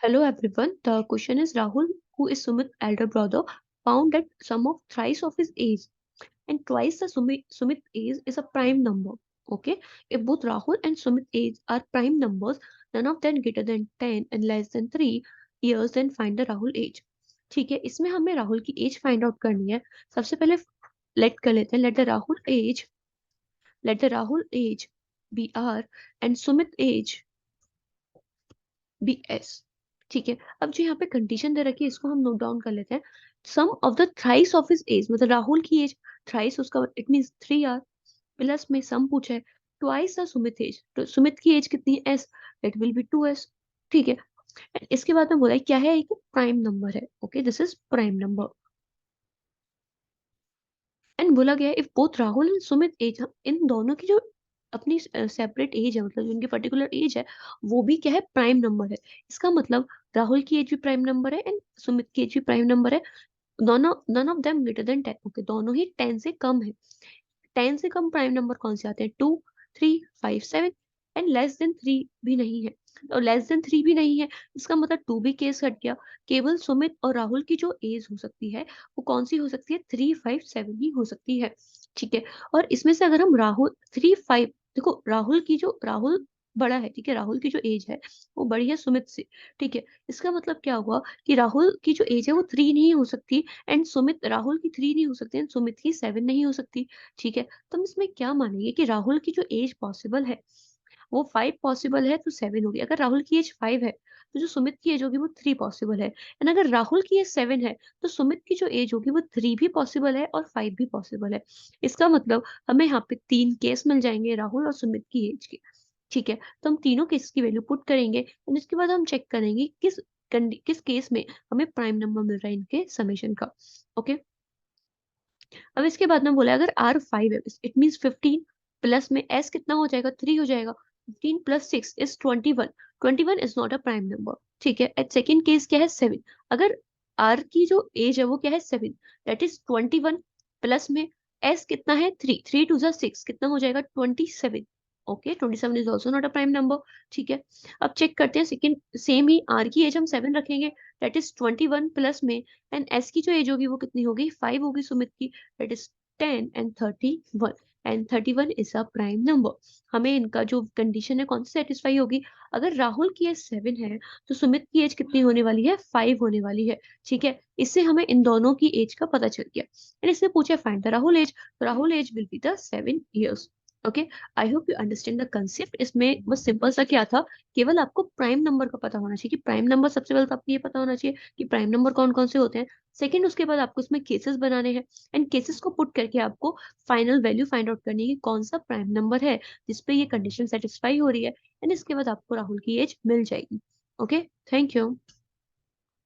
Hello everyone. The question is Rahul, who is Sumit's elder brother, found that sum of thrice of his age and twice the Sumit age is a prime number. Okay. If both Rahul and Sumit age are prime numbers, none of them greater than 10 and less than 3 years, then find the Rahul age. ठीक है, इसमें हमें राहुल की as find out करनी है. सबसे पहले late कर लेते हैं. Let the Rahul age be R and Sumit age be S. ठीक है. अब जो यहाँ पे कंडीशन दे रखी है इसको हम नोट डाउन कर लेते हैं. Sum of the thrice of his age, मतलब राहुल की एज थ्राइस, उसका इट मींस 3 आर. प्लस में सम पूछा है ट्वाइस द सुमित एज, तो सुमित की एज कितनी है? S. It will be 2s. ठीक है. And इसके बाद में बोला है क्या है, एक प्राइम नंबर है. Okay, this is prime number. And बोला गया है if both Rahul and Sumit age, इन दोनों की जो अपनी सेपरेट एज है, मतलब जो उनकी पर्टिकुलर एज है, वो भी क्या है, प्राइम नंबर है. इसका मतलब राहुल की एज भी प्राइम नंबर है एंड सुमित की एज भी प्राइम नंबर है. दोनों, none of them greater than 10. Okay, दोनों ही 10 से कम है. 10 से कम प्राइम नंबर कौन से आते हैं? 2, 3, 5, 7. एंड लेस देन 3 भी नहीं है. और लेस देन 3 भी नहीं है, इसका मतलब 2 भी केस हट गया. केवल सुमित और राहुल की जो एज हो सकती है वो कौन सी हो सकती है? 3, 5, 7 ही हो सकती है. ठीक है. और इसमें से अगर हम राहुल 3, 5, देखो राहुल बड़ा है. ठीक है, राहुल की जो एज है वो बड़ी है सुमित से. ठीक है. इसका मतलब क्या हुआ कि राहुल की जो एज है वो 3 नहीं हो सकती एंड सुमित, राहुल की 3 नहीं हो सकती एंड सुमित की 7 नहीं हो सकती. ठीक है. तो हम इसमें क्या मानेंगे कि राहुल की जो एज पॉसिबल है वो 5 पॉसिबल है तो 7 होगी. अगर राहुल की एज 5 है तो जो सुमित की एज होगी वो 3 पॉसिबल है. एंड अगर राहुल की एज 7 है तो सुमित की जो एज होगी वो 3 भी पॉसिबल है और 5 भी पॉसिबल है. इसका मतलब हमें यहाँ पे 3 केस मिल जाएंगे राहुल और सुमित की एज के. ठीक है. तो हम तीनों केस की वैल्यू पुट करेंगे एंड इसके बाद हम चेक करेंगे किस केस में हमें प्राइम नंबर मिल रहा है इनके समेशन का. ओके. अब इसके बाद में बोला अगर आर 5 है, इट मीन 15 प्लस में एस कितना हो जाएगा? 3 हो जाएगा. 15 plus 6 is 21. 21 is not a prime number. ठीक है. एट सेकेंड केस क्या है? 7. अगर आर की जो एज है वो क्या है? 7. दैट इज 21 प्लस में एस कितना है? 3. 3 टू जा 6 कितना हो जाएगा? 27. Okay, 27 is also not a prime number. ठीक है. अब चेक करते हैं सेकेंड, सेम ही आर की एज हम 7 रखेंगे. दैट इज 21 प्लस में एंड एस की जो एज होगी वो कितनी होगी? 5 होगी सुमित की. That is 10 and 31. And 31 is a prime number. हमें इनका जो कंडीशन है कौन सी सेटिस्फाई होगी? अगर राहुल की एज 7 है तो सुमित की एज कितनी होने वाली है? 5 होने वाली है. ठीक है. इससे हमें इन दोनों की एज का पता चल गया. एंड इसने पूछा फाइंड द राहुल एज, तो Rahul age will be the 7 years. ओके. I hope you understand the concept. इसमें बस सिंपल सा क्या था, केवल आपको प्राइम नंबर का पता होना चाहिए कि प्राइम नंबर, सबसे पहले तो आपको ये पता होना चाहिए कि प्राइम नंबर कौन कौन से होते हैं. सेकंड, उसके बाद आपको इसमें केसेस बनाने हैं एंड केसेस को पुट करके आपको फाइनल वैल्यू फाइंड आउट करनी है कि कौन सा प्राइम नंबर है जिसपे ये कंडीशन सेटिस्फाई हो रही है. एंड इसके बाद आपको राहुल की एज मिल जाएगी. ओके. Thank you.